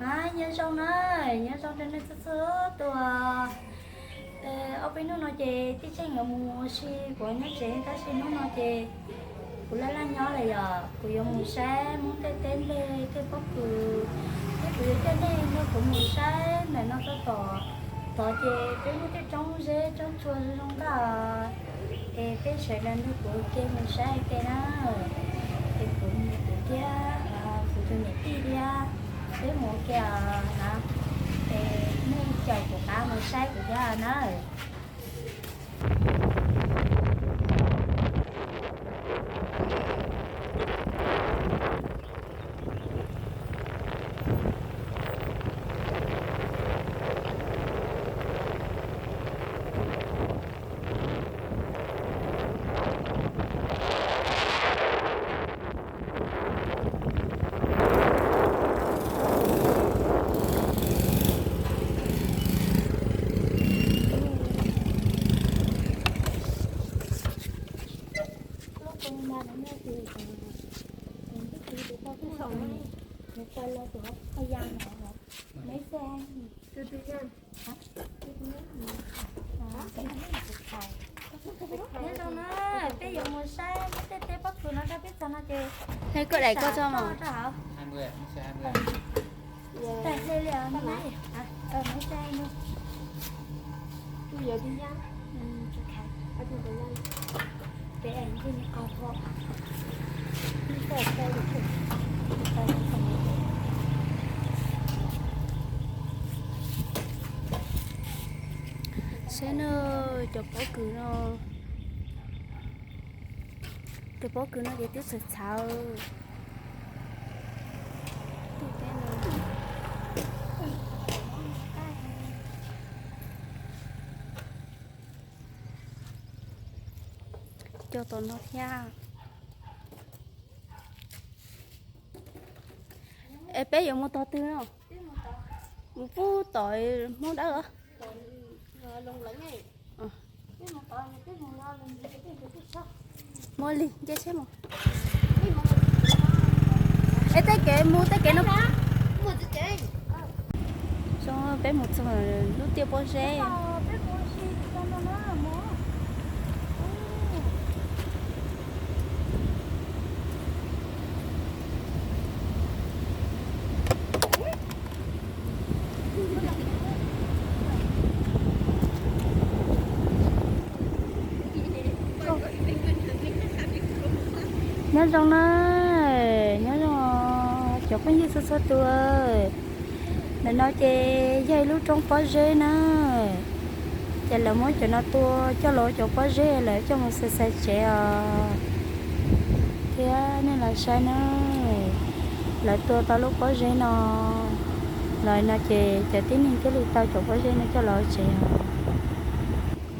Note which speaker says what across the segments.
Speaker 1: à nhớ xong này nhớ xong trên đây sữa tôi ở bên nó nói chị tí chơi ngựa mua xí của nhớ chị ta xí nó nói chị của lá nhỏ này giờ của dùng mua xe muốn tên đây cái bắp cái bữa cái này nó cũng mua xe này nó có tỏ tỏ chị cái trong dễ trong chua trong cả cái sợi đàn nó của cái mua xe cái đó cái cũng của kia phụ cho nhẹ đi đi cái một cái hả mấy chồng của cả một sai của cha nó lúc con ba nó thì cái gì tao cứ xong một quay lên tụi nó thời gian này mấy xe tôi hả cái này là cực tài nhớ đâu nó cái dùng một xe cái bắt tụi nó đã biết sao nó chơi
Speaker 2: Thế cô đẩy cô cho mà
Speaker 3: 20 ạ, xe 20.
Speaker 1: tại đây là mấy mấy xe nữa
Speaker 2: Bây giờ đi nhá.
Speaker 1: chụp khai
Speaker 2: Ở trên cái này.
Speaker 1: để em đi coi thôi đi xe xe được chụp
Speaker 2: Sẽ nó cho bố cứ nó cái bố cứ nó để tiếp sạch sao cho tụi nó nha. Ê bé dùng mô tô tư không? Một phút tội muốn đá hả?
Speaker 1: lùng lẫn này cái một con cái một lo lùng cái sao
Speaker 2: Mua liền chơi xem một. Ê tới kệ nó
Speaker 1: mua cho chị
Speaker 2: xong bé một xong rồi lúc tiêu bó xe. Nhớ trong nó nhớ trong chỗ có như sơ tuổi để nói chơi dây lúc trong phó dê nè chơi là muốn cho nó tua cho lỗ chỗ phó dê lại cho một xe trẻ thế nên là sai nó lại tua tao lúc phó dê nó lại nó chơi chơi tiếng nên cái lúc tao chỗ phó dê nó cho lỗ trẻ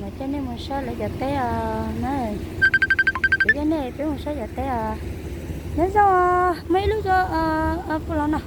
Speaker 2: mà cho nên một sao lại giờ té này cái này cái một sao giờ té nên sao mấy lúc cho phụ lon nào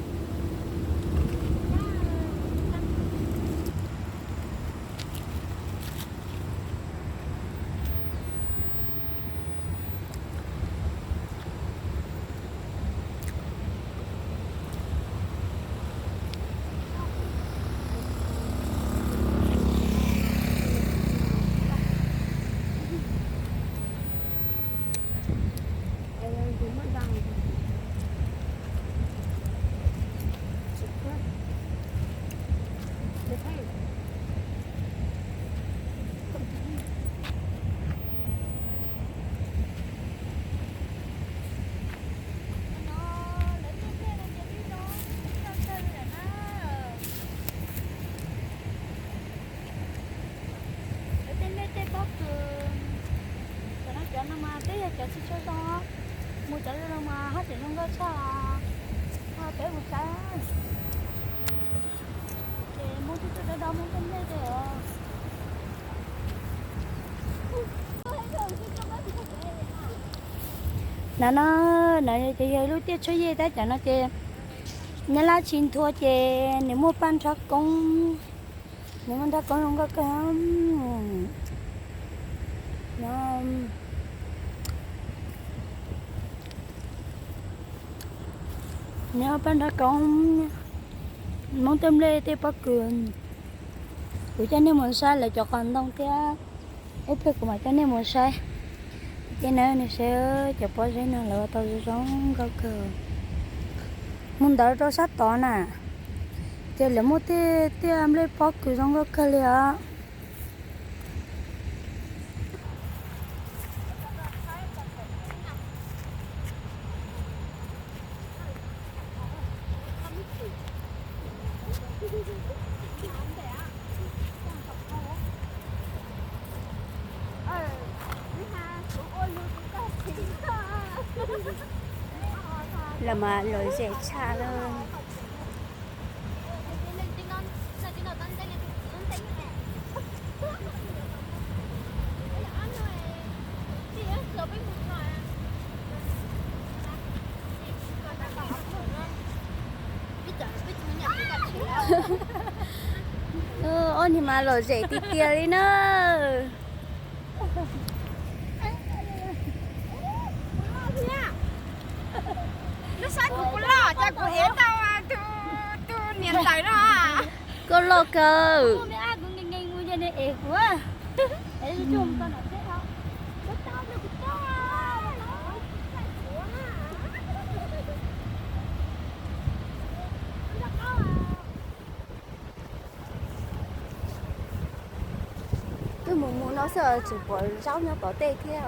Speaker 2: cho chị cho đó mua cho nó mà hết thì không có sao bé một cái để mua cho đó mua cái này để nó chị lúc tiếp chơi gì đó cho nó chị nhà lá chín thua chị nếu mua pan cho công nếu mà đã có không có cái nó nếu bạn đã công mong tâm lê tê bắc cường của cho nên muốn sai là cho con đông thế ít thôi của mà cho nên muốn sai cái này sẽ cho bao giờ nó là tao giống cái cờ muốn đỡ cho sát to nè cái là một tê tê em lấy bắc cường giống cái cờ liền là mà lời dễ xa lên ôi thì mà lời dễ tí tia đi nữa
Speaker 4: nó sai của cô lọ cho cô hết tao à tu niệm tới đó à
Speaker 2: cô lo cơ
Speaker 1: Cô biết ai cũng nghe nghe ngu cho nên ế quá. Đấy chứ chung con nói thế không? Có tao được cái tao.
Speaker 2: cái mùng nó sợ chỉ có rau nó có tê theo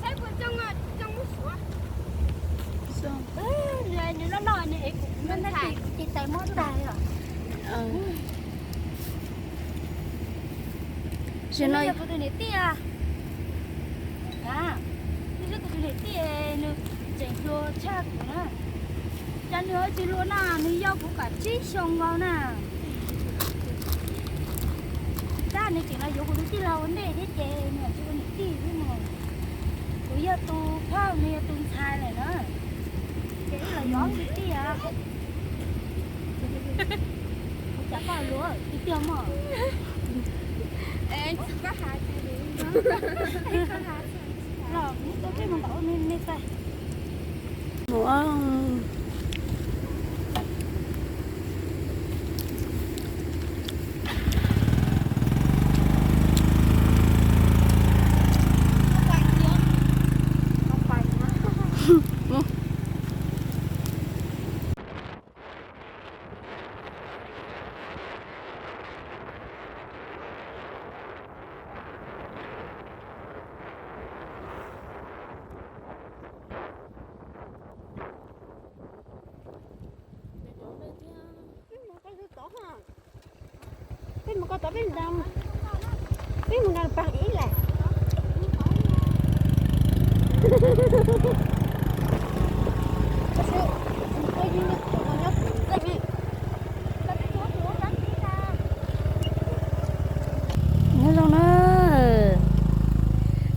Speaker 4: sai của trong số
Speaker 1: Rồi nó nói này cũng nó chỉ tay mót đài rồi.
Speaker 2: chị nói
Speaker 1: Bây giờ tôi để tia. À. Bây giờ tôi để tia nữa. Chỉnh lúa chắc nữa. Cha nữa chỉ lúa nào nó giao của cả chí xong vào nè. Cha này chỉ là dùng của tôi lâu vấn đề thế chè nữa chứ còn tí thế mà. Bây giờ tôi phao này tôi xài này nữa. Cái là gió cái tia à. Chả có lúa, tí tiêu mà.
Speaker 4: ê có hạt
Speaker 1: Rồi, tôi thấy mà bảo nên tay.
Speaker 2: Ủa
Speaker 4: cái mà có tao biết đâu biết một lần bằng ý là
Speaker 2: nhớ rồi nó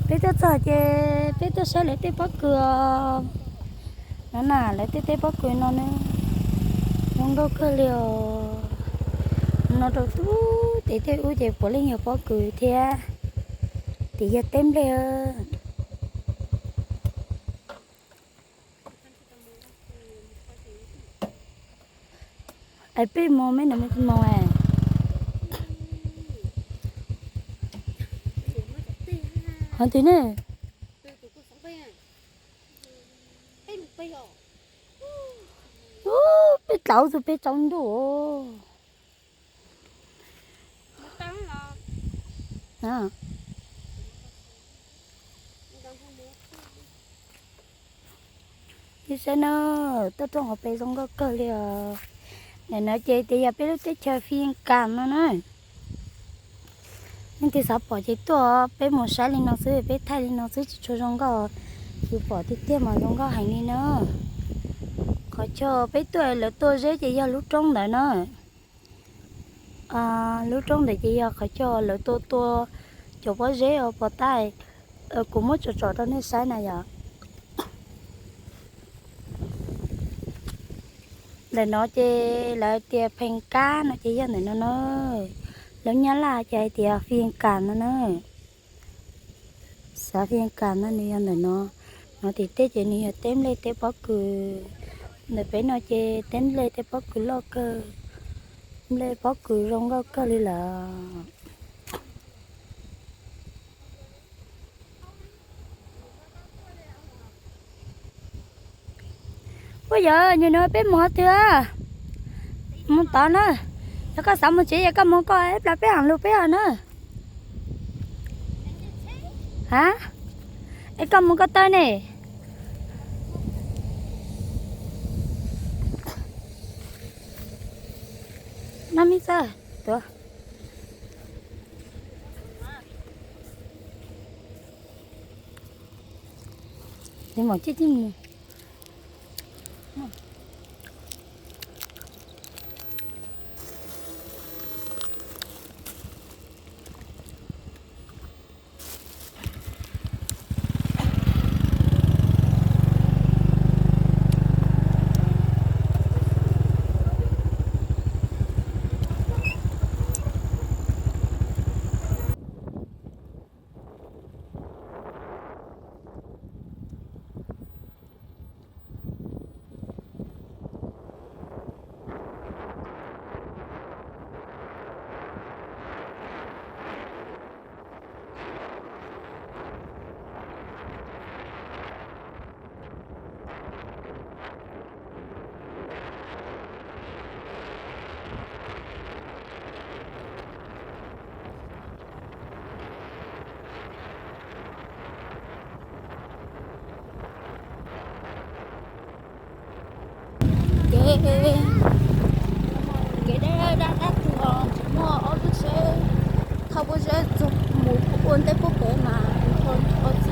Speaker 2: bây giờ giờ chơi bây giờ sẽ lấy tê bắc cửa nó nà lấy tê bắc cửa nó nữa không đâu cơ liều nó đâu tú thì thế u chơi bỏ lên nhiều bắc cửa thế thì giờ tem liều ai biết mò mấy nó mới mò à hả tí nè biết tàu rồi biết trống đồ à đi xe nó tôi trong học về trong cái cơ này nó chơi thì giờ biết chơi chơi phim cam nó nói nhưng thì sao bỏ chỉ tua bé một sai lên nó xứ bé thay lên nó xứ chỉ cho rong gò cứ bỏ thì tiêm mà rong gò hành đi nữa khó cho bé tuổi là tôi dễ chỉ do lúc trong đấy nữa lúc trong để chỉ do khó cho là tôi cho bó dễ ở bỏ tay cũng mất chỗ đó nên sai này à để nó chơi là tiệp phèn cá nó chơi cho này nó lớn nhá là chơi tiệp phiên càn nó xã phiên càn nó này để nó thì tết chơi này tém lên tết bó cười để bé nó chơi tém lên tết bó cười lo cơ lên bó cười rong gao cơ đi là bây giờ như nói bé mỏ chưa muốn tao nữa cho có sống một chỉ cho có muốn coi ép là bé hàng luôn bé hàng nữa hả em có muốn có tên này năm mươi giờ được để một chiếc chim cái đây đã thường mua ở bên xe thao bên xe dùng một cuốn tay quốc tế mà thôi ở gì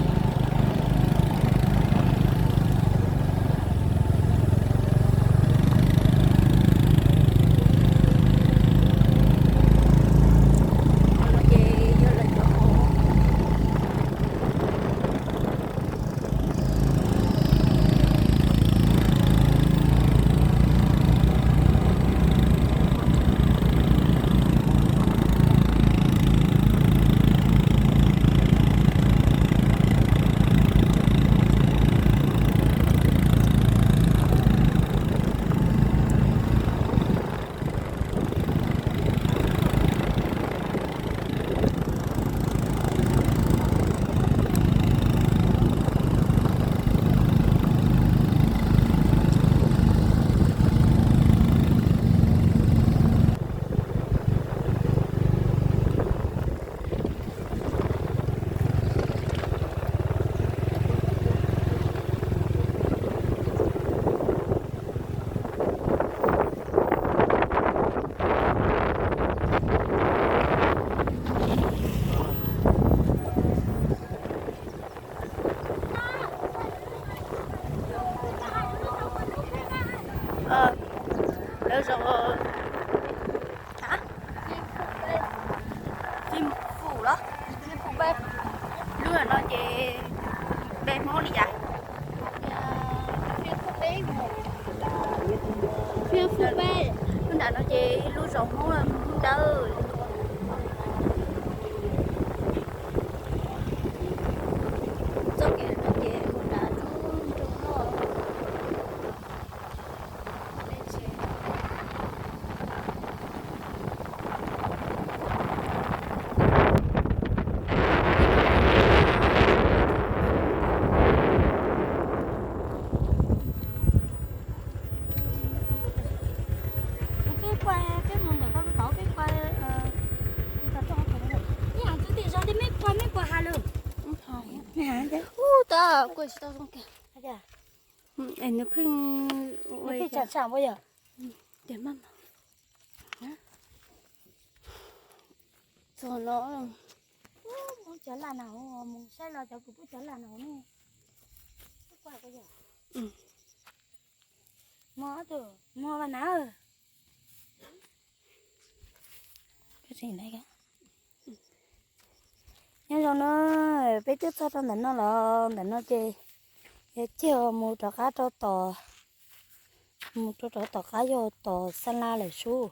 Speaker 2: bây giờ hả phim phụ đó phim phụ bếp lúc là nó chỉ bếp món đi vậy phim phụ bếp lúc nào nó chỉ lúc rộng món là đâu cho kẻ nó chỉ một đã chung thôi ta quên tao không kìa em nó phình cái chả chả bây giờ để mắm cho nó
Speaker 1: muốn chở là nào muốn sai là cháu cũng chở là nào nè qua bây giờ mua từ mua vào nào
Speaker 2: cái gì này cả nhưng rồi nó biết trước sau đó nó là nó chơi chiều một trò cá trò tò một trò tò cá vô tò san la lại su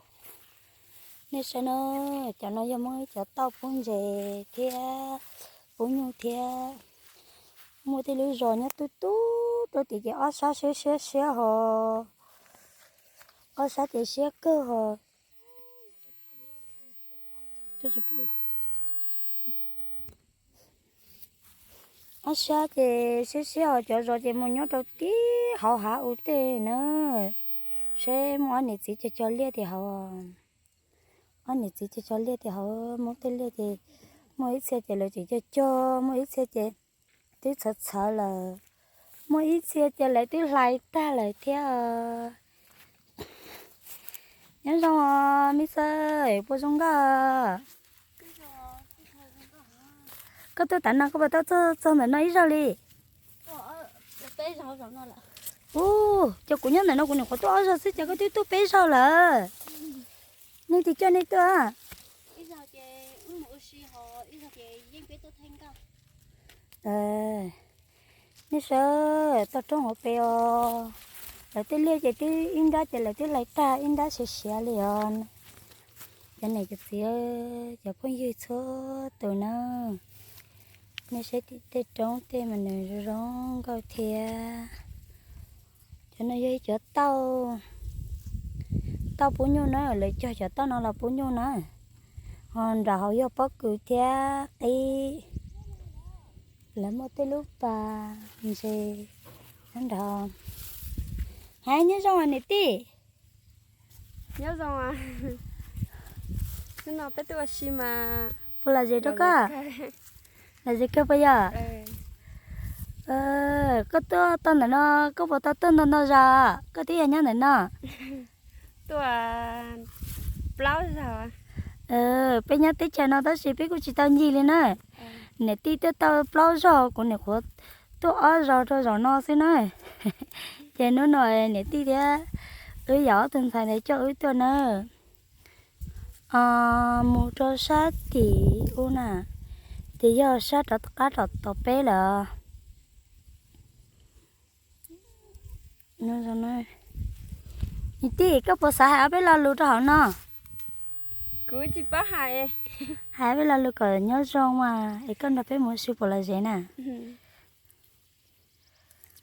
Speaker 2: nên sẽ nó cho nó cho mới cho tao cũng về thia cũng như thia mua thì lưu rồi nhá tôi chỉ ở xã sẽ họ ở xã thì sẽ cơ họ tôi chỉ bu ở xã thì sẽ họ cho rồi thì mua nhớ đầu tí họ hạ ưu tê nữa sẽ mua anh chỉ cho liệt thì họ anh chỉ cho liệt thì họ mua tên liệt thì mua ít xe thì là chỉ cho mua ít xe thì tí sợ là mua ít xe thì lại tí lại ta lại theo nhớ xong mi sơi bố xong cả có tôi tận nào có bà tao cho mày nói ra đi
Speaker 1: bé sao nó là
Speaker 2: ô cho cụ nhân này nó cũng có tôi ra chứ có tôi bé sao là nên thì cho nên tôi à
Speaker 1: ít giờ chị mua xì họ ít giờ chị yên bé tôi thanh cao
Speaker 2: nên sợ tao trong họ bèo là tôi lấy cái tôi in ra chỉ là tôi lấy ta in ra sẽ liền cái này cái gì giờ phong dư số tụi nó nên sẽ tê trống tê mà nó rong cao thea cho nó dây cho tao bún nhau nó lại cho tao nó là bún nhau nó còn rồi vô bắt cứ thea tí là một cái lúc bà gì anh đò hai nhớ xong rồi nè tí
Speaker 4: nhớ rồi à nó bé tôi xí mà
Speaker 2: bố là gì đó cả là gì cơ bây giờ có tên này nó có bộ tên nó ra có tí nhớ này nó
Speaker 4: tôi blau sao
Speaker 2: bây giờ tí cha nó đó chỉ biết của chị tao gì lên nè nè tí tao bao giờ của nè của tôi ở rồi nó xin này chị nó nói nè tí thế giỏ từng thằng này cho tôi nữa một trò sát thì nè thì giờ sát đã cá đọt bé là nó rồi nói tí các bộ xã hội bé là lúa cho họ nó
Speaker 4: cứ chỉ bắt hại
Speaker 2: hai bé là lúa cỡ nhớ rong mà cái con đập bé muốn siêu bộ là gì nè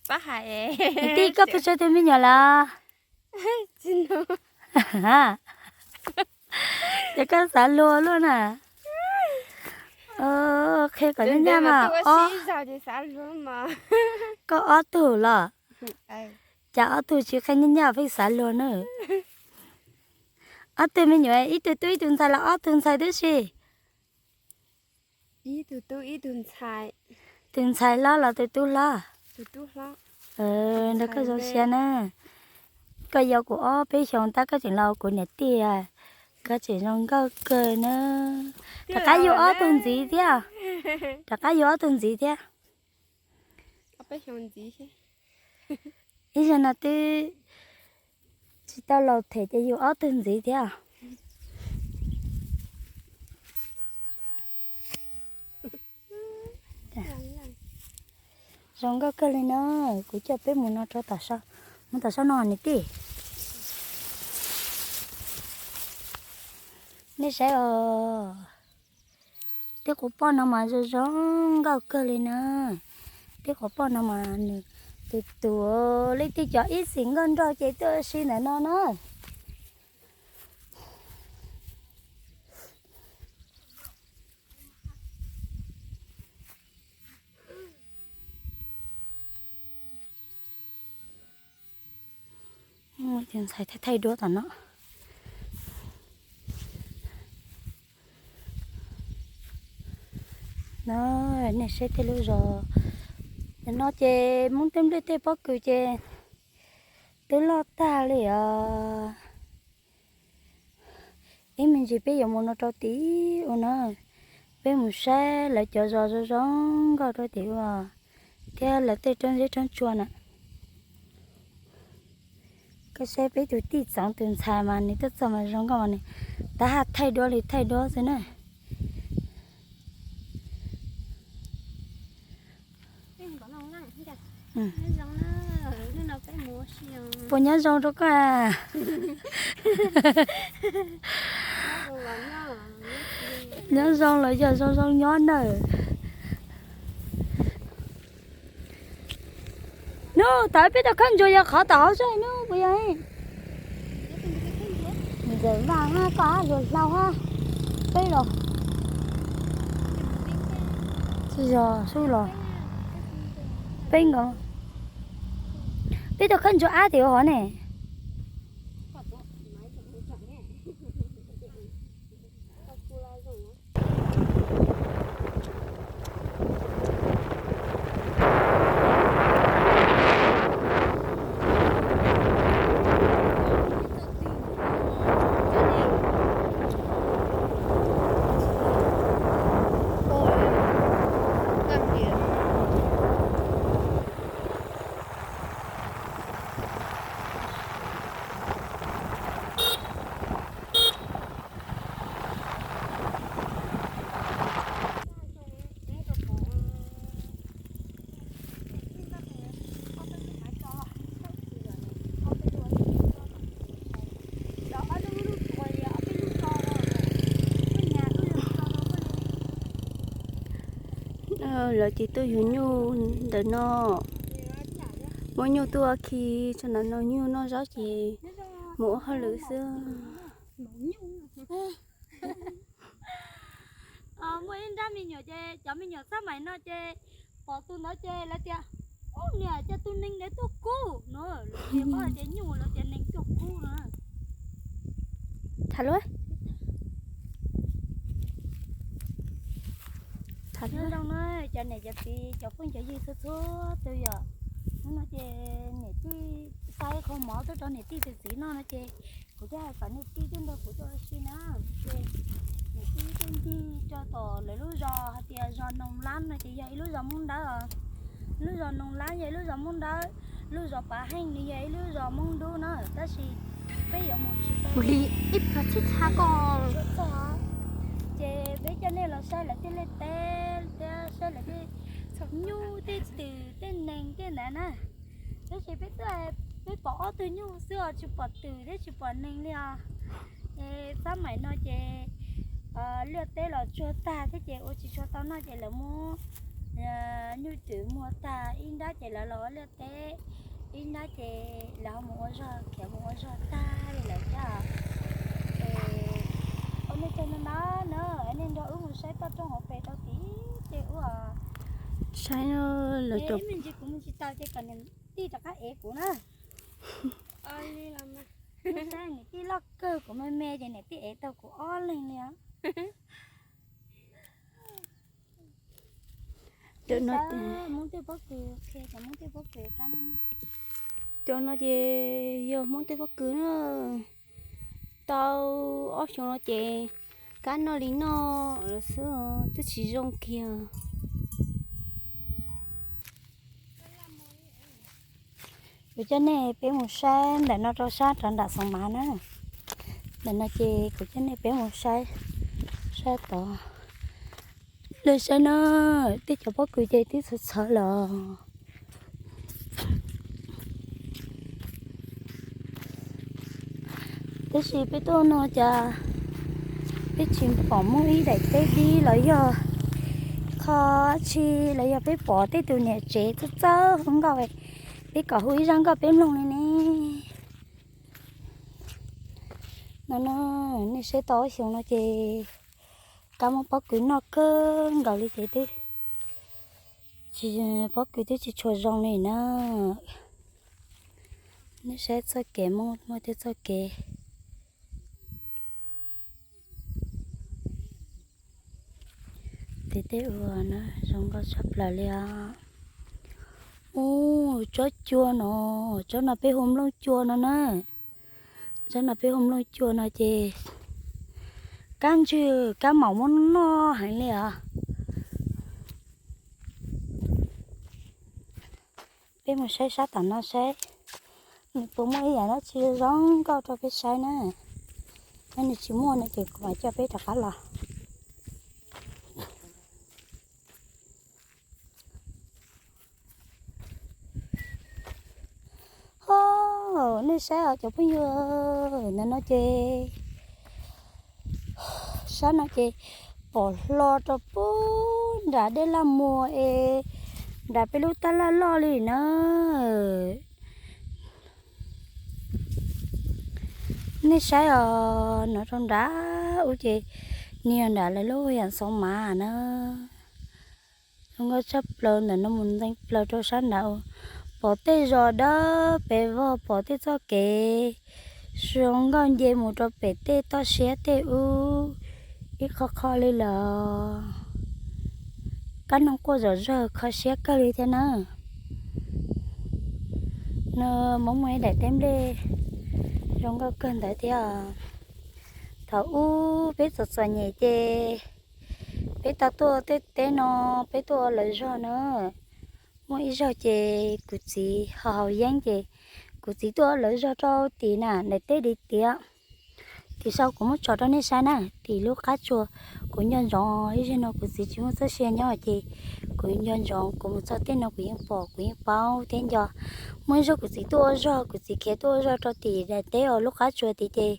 Speaker 4: bắt hại
Speaker 2: tí các bộ chơi thêm mấy nhỏ là
Speaker 4: xin lỗi
Speaker 2: ha để con xả lúa luôn à khi có những nhà mà
Speaker 4: sao thì xả luôn mà
Speaker 2: có tủ là chả tủ chỉ khi những nhà phải xả lúa nữa tụi mình nhớ ít tụi tuần sai là tuần sai đó gì
Speaker 4: ý tụi tôi ý
Speaker 2: tuần sai là tụi tôi là
Speaker 4: lo
Speaker 2: nó có dấu xe nè cái dấu của bé chồng ta có chuyện lâu của nhà tia có chuyện trong cái cười nữa ta cái dấu tuần gì thế ta cái dấu tuần gì thế
Speaker 4: bé chồng gì chứ
Speaker 2: ý giờ là tôi chỉ tao lâu thể cho dấu tuần gì thế rong cái cười này nó cứ cho bé muốn nó cho tại sao nó này tí nên sẽ tiếc của bọn nó mà rồi rong cái cười này nó tiếc của bọn nó mà từ lấy tí cho ít xính hơn rồi chị tôi xin lại nó tiền xài thay đũa tao nó này sẽ thay luôn rồi nó chê muốn tìm lấy tay bóc cười chê tôi lo ta liền em mình chỉ bây giờ muốn nó cho tí nó bây một xe lại cho gió gió gió có cho tí vào thế là tết trong dễ trong chuột nè cái xe bây tụi tí sống từng xài mà này tất xong mà giống cái này ta hạt thay đua thì thay đua thế này ừ. Bố nhớ giống đó cả nhớ giống là giờ giống nhớ nữa nó tại biết được khăn rồi khó tỏ rồi nó bây giờ giờ vàng ha có rồi lâu ha đây rồi giờ xui rồi bên rồi biết được khăn rồi á thì họ này lời chị tôi hiểu nhu để nó mỗi nhu tôi khi cho nó nhu nó rõ chị mỗi hơi lửa xưa mỗi ra mình nhớ chơi cho mình nhớ sao mày nó chơi bỏ tôi nó chơi là chơi ô nè cho tôi ninh để tôi cú nữa chơi bỏ chơi nhu là chơi ninh tôi cú nữa thật luôn thật nữa đâu nói cho này cho tí cho phương cho gì số từ giờ nó chơi này tí sai không mỏ tôi cho này tí từ gì nó chơi của cha phải này tí trên đó của tôi xin á chơi này tí trên tí cho tổ lấy lúa giò hay là giò nồng lan này thì vậy lúa giò muốn đá à lúa giò nồng lan vậy lúa giò muốn đá lúa giò bà hành như vậy lúa giò muốn đu nó ta chỉ bây giờ một chỉ
Speaker 4: Ui, ít là thích hả con?
Speaker 2: chơi bây giờ này là sai là cái lệ té sai là cái nhu cái từ cái nền cái này nè thế chỉ biết là biết bỏ từ nhu xưa chụp bỏ từ đấy chụp bỏ nền đi à sao mày nói chơi lừa té là cho ta thế chơi ô chỉ cho tao nói chơi là mua nhu từ mua ta in đó chơi là lỡ lừa té in đó chơi là mua rồi kiểu mua rồi ta đây là cha ông ấy chơi nó nữa nên đó uống một sai tao trong hộp về tao tí chơi uống sai nó là chụp mình chỉ cũng chỉ tao chơi cần tí cho các em của nó
Speaker 4: Ôi, đi làm mà.
Speaker 2: sao này tí lắc cơ của mẹ mẹ vậy này tí em tao của on lên nè được nó muốn tiêu bất cứ khi mà muốn tiêu bất cứ cái nó cho nó về vô muốn tiêu bất cứ nó tao ở trong nó chè cái nó lý nó là sữa tôi chỉ dùng kia bây giờ này bé một sai để nó cho sát trận đã xong mà nữa để nó chè của cái này bé một sai sai to lên sai nó tí cho bố cười chơi tí sợ là cái gì biết tôi nó cha biết chim bỏ mũi để tê đi lấy giờ khó chi lấy giờ biết bỏ tê từ nhà chế tôi chớ không gọi biết cả húi răng cả bên lòng này nè nó sẽ tối xuống nó chê cả một bó củi nó cơn gọi đi thế tê chỉ bó củi tê chỉ chua rong này nó sẽ cho kẻ một thế cho kẻ thế thế nó xong có sắp lại liền ô chó chua nó bé hôm lông chua nó nè chó nó bé hôm lông chua nó chê can chứ cá mỏng nó hay lẹ bên một sai sát tận nó sai bố mấy giờ nó chưa giống câu cho biết sai nữa anh chỉ mua này thì phải cho biết thật là nó sai ở chỗ bây giờ nên nó chê sao nó chê bỏ lo cho bố đã để làm mùa đã bị lúc ta la lo đi nữa nên sai ở nó trong đá ôi chị nhiều đã lấy lúa hiện sống mà nó không có chấp lên là nó muốn đánh lên cho sáng nào bỏ tê rồi đó bé vợ bỏ tê cho kệ xuống con dê một cho bé tê to xé tê ít khó khó lên là cái nó có giờ khó xé cái đi thế nào nó mong mấy để tem đi trong cái cơn đấy thì thầu bé sọt sọt nhẹ chê bé ta tua tê nó bé tua lấy ra nữa mỗi giờ chê cụ chỉ hào giang chê cụ chỉ tua lấy ra cho tí nè để tê đi tía thì sau cũng một trò đó nên sao nè thì lúc cá chua cũng nhân rồi ý nó cụ chỉ một số xe nhỏ chê cũng nhân rồi cũng một số tên nó cũng bỏ cũng bao tên giờ mỗi giờ cụ chỉ tua ra cụ chỉ kia tua ra cho tí để tê ở lúc cá chua tí chê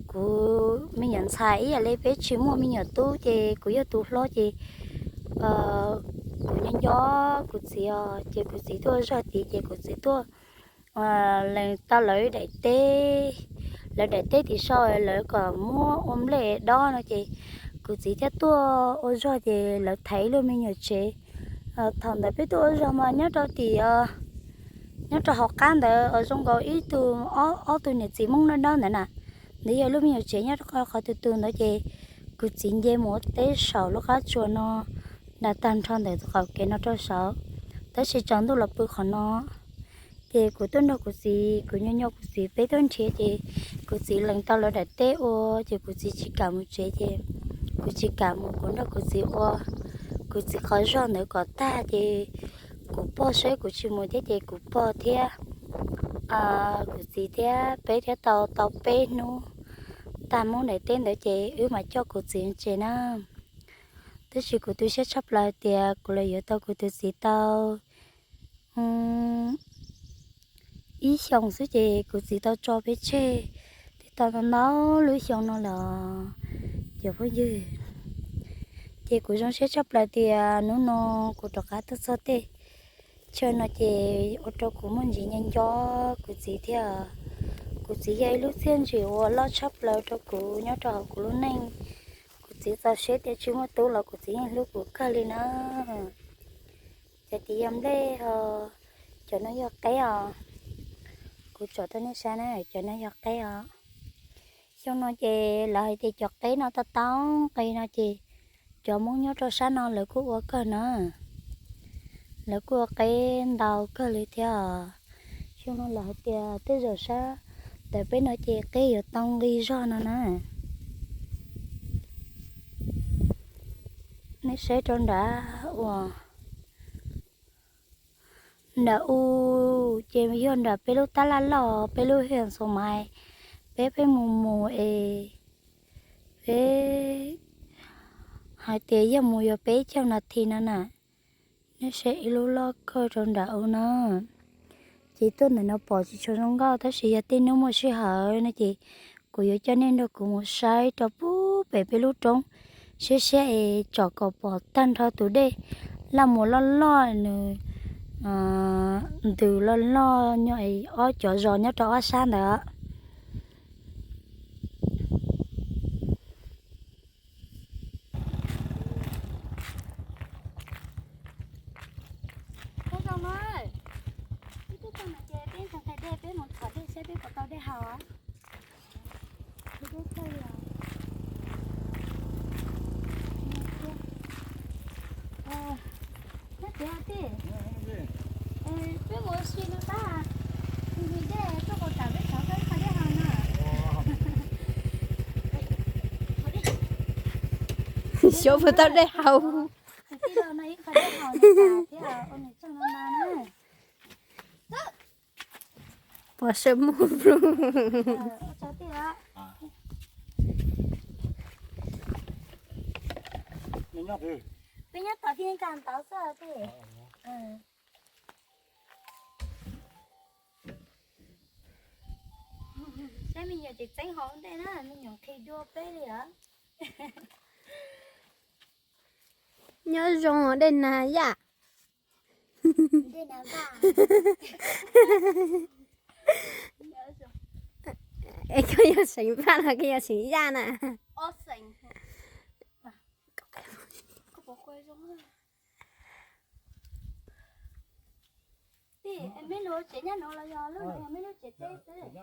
Speaker 2: cụ mình nhận xài ý là lấy bé chỉ mua mình nhận tu chê cụ yêu tu lo chê cụ nhân gió cụ chỉ chê cụ chỉ tua ra tí chê cụ chỉ tua lần ta lấy để tê thì sau lấy cả mua ôm lệ đó nó chị cụ chỉ theo tua ô rồi thì lấy thấy luôn mình nhớ chế thằng đã biết tua rồi mà nhớ đâu thì nhớ cho học can để ở trong có ít từ ở từ này chỉ mong nó đâu nữa nè nếu giờ lúc mình nhớ chế nhớ cho khỏi từ nó chị cụ chỉ dễ một tê sầu lúc khác chùa nó đã tan tròn để khỏi cái nó cho sầu tới sẽ chọn tôi lập bự khỏi nó thì của tôi nó của gì của nhau của gì bé tôi chế thì của gì lần tao là đặt té ô thì của gì chỉ cả một chế thì của chỉ cả một của nó của gì ô của gì khó rồi nữa có ta thì của po sấy của chị một thế thì của po thế của gì thế bé thế tàu bé nu ta muốn để tên để chế mà cho của gì chế nó tới chị của tôi sẽ chấp lại thì của lại giờ tao của tôi gì tao ý xong số chị của chị tao cho bé chê thì tao nó lưới xong nó là giờ với dư chị của chúng sẽ chấp lại thì nó của trò cá tao sao thế cho nó chị ô tô của mình gì nhanh cho của chị thì của chị gây lúc thiên chị lo chấp lại cho của nhớ trò của lúc này của chị tao sẽ thì chứ mà tôi là của chị lúc của cái này nữa chị em đây cho nó giọt cái cô cho tôi nó xa này cho nó giọt cái xong nó chị lại thì giọt cái nó to to cây nó chị cho muốn nhớ cho xa nó lại của cơ nữa lại của cái đầu cơ lại theo xong nó lại thì tới giờ xa để bên nó chị cái ở tông đi ra nó nè nó sẽ tròn đã đã chị mới hiểu đã bé lúc ta là lò bé lúc hiện số mai bé mù bé hai tiếng giờ mù giờ bé trong là thì nó nè nó sẽ lúc lo cơ trong đã nó chị tuần này nó bỏ chị cho nó gạo ta sẽ tin nó mua sẽ hở nó chị cô yêu cho nên được cũng một sai cho bố bé lúc trống sẽ cho cậu bỏ tan thôi tụi đây làm một lo nữa từ lo nhảy ở chỗ giò nhớ cho san đó cái con ơi cái con mà chơi bên thằng thầy đê bên một thằng đê xe bên của tao đê hào á cái đê chơi nó chơi gì cái mùa xuân nó ta thì để cho cô trả với cháu cái khai hàng nè số phụ tao đây hầu
Speaker 1: tí đâu này phải đi học này cả thế à ông này chẳng làm nữa
Speaker 2: và sớm mua luôn
Speaker 1: cho tí ạ bây giờ tao thiên càng tao sợ thế thế mình giờ chỉ tránh hỏng đây đó mình nhổ khi đua bé đi hả
Speaker 2: nhớ rong ở đây nè dạ
Speaker 1: đây nào ba
Speaker 2: em có giờ sinh ra là cái giờ sinh ra nè
Speaker 4: ô sình
Speaker 1: có bỏ quay giống đi em mới nói chuyện nhá nó là do lúc này em mới nói chuyện thế nhá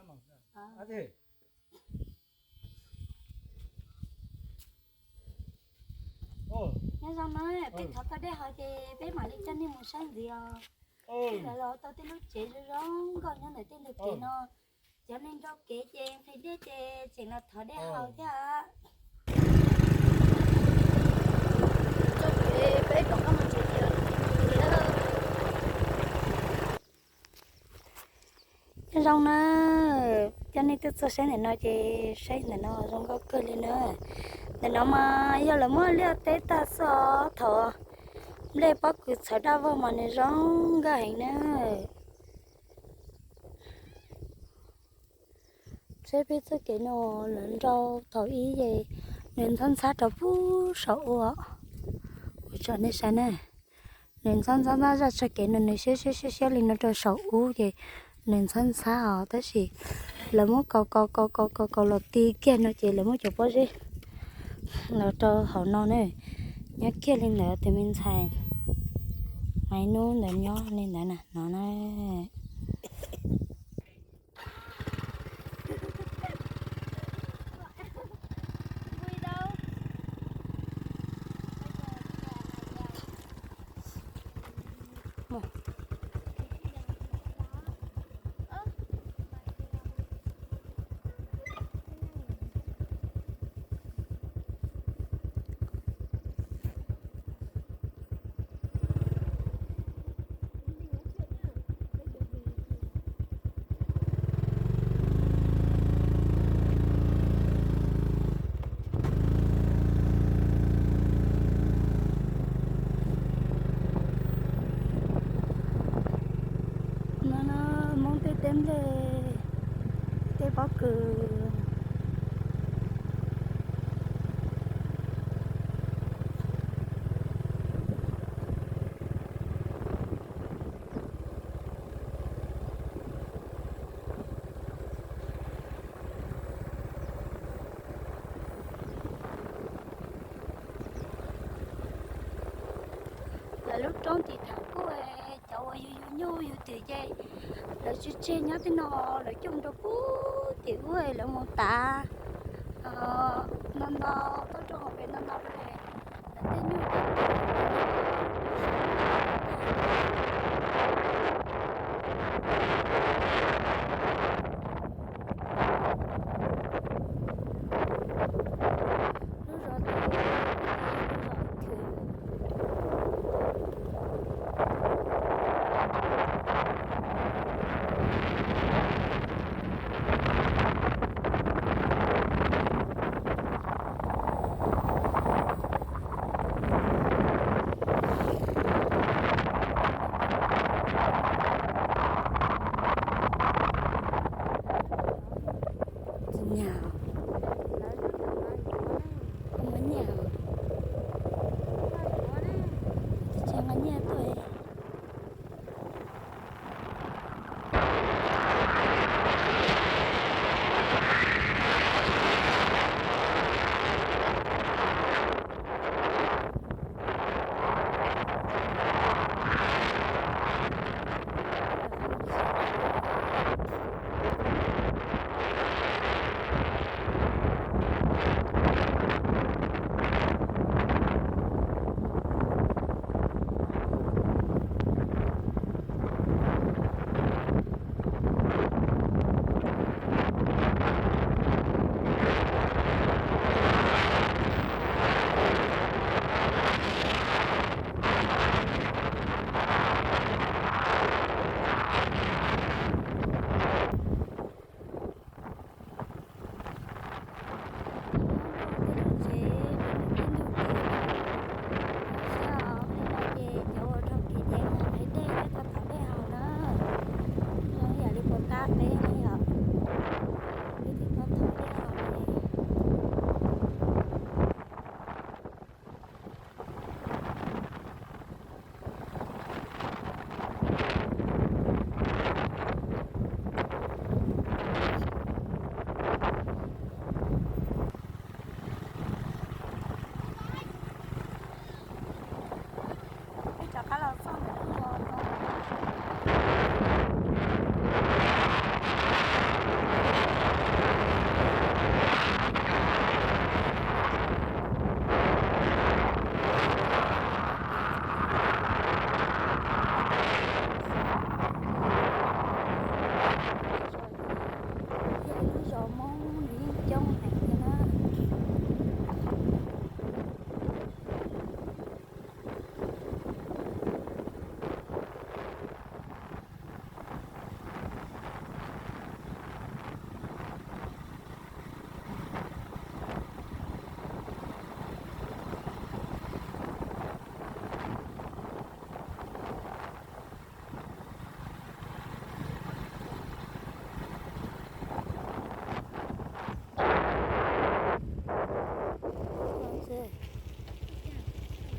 Speaker 1: xong nói bé thật có đây hỏi thì bé mà đi chân đi một sáng gì à là lo tao tin lúc chuyện rồi đó còn nhá này tin được chuyện nó cho nên cho kế chuyện thì để chuyện là thở để hỏi chứ à
Speaker 2: bé còn có một chuyện gì
Speaker 1: cái rong nó cho nên tôi sẽ này nó chỉ sẽ này nó rong có cơ lên nữa để nó mà giờ là mới liệt tế ta sợ thở lấy bắt cứ sợ đau vào mà này rong cái nữa sẽ biết cái nó lớn rau thở ý gì nên thân sát cho phú sợ ạ cho nên sao nè nên thân sát ra cho cái nó này sẽ lên nó cho sợ u gì nên thân sát họ tới gì là muốn có lọt tì kia nó chỉ là muốn chụp bao gì nó cho họ non này nhớ kia lên nữa thì mình xài máy nôn để nhỏ lên đấy nè nó này nó muốn tới đến để bỏ cừ là lúc trốn thì thằng cô cháu ơi yêu từ dây là chú chơi nhớ tới nó là chung đâu bố tiểu ơi là một tạ năm nào tôi cho học về năm nào này là tên như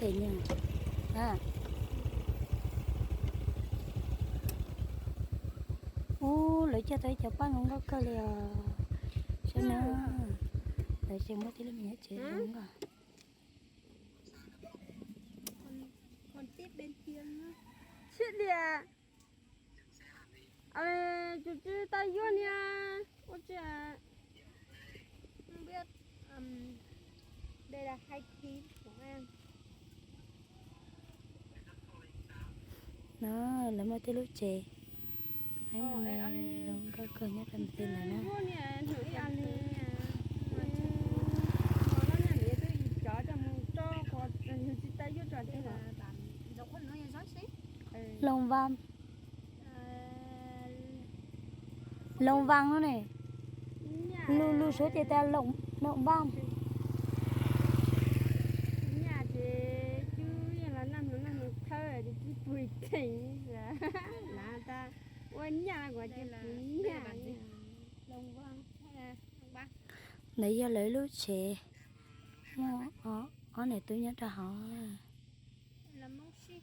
Speaker 2: tiền nha à ô lấy cho tới chụp băng không có cơ liền cho nó lấy cho mất thì mình nhớ chế đúng rồi
Speaker 4: còn tiếp bên kia nữa chuyện gì à chú tay vô nha ôi trời không biết đây là 2 kg của em
Speaker 2: nó là mất thì lúc chế hay mà mình không có cơ nhớ làm tiền là nó
Speaker 4: vô nè thử đi ăn đi nó nhà này tôi cho một cho còn chú tay vô trò đây là bạn đâu có nói gì xí
Speaker 2: lông vam lông vàng nó này lu số thì ta lông lông vam
Speaker 4: nhà chị chứ là năm thơ thì chị bùi tình là ta quên nhà của chị bùi nhà lông vàng hay là lông ba
Speaker 2: nãy giờ lấy lúc chế ở này tôi nhớ ra họ
Speaker 4: là mông xí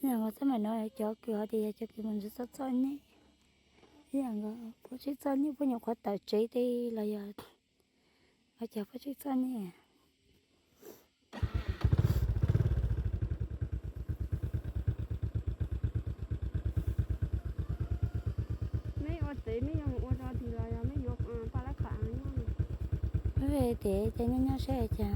Speaker 2: nhà mà sao mà nói cho kiểu thì cho kiểu mình rất tốt nhé nhà ngờ có chút tốt nhé có nhiều khoa tài chế thì là giờ ở chờ có chút tốt nhé
Speaker 4: mấy ô tí mấy dòng ô ra thì là mấy dục ba lá khả nhau
Speaker 2: về để cho nhau sẽ chả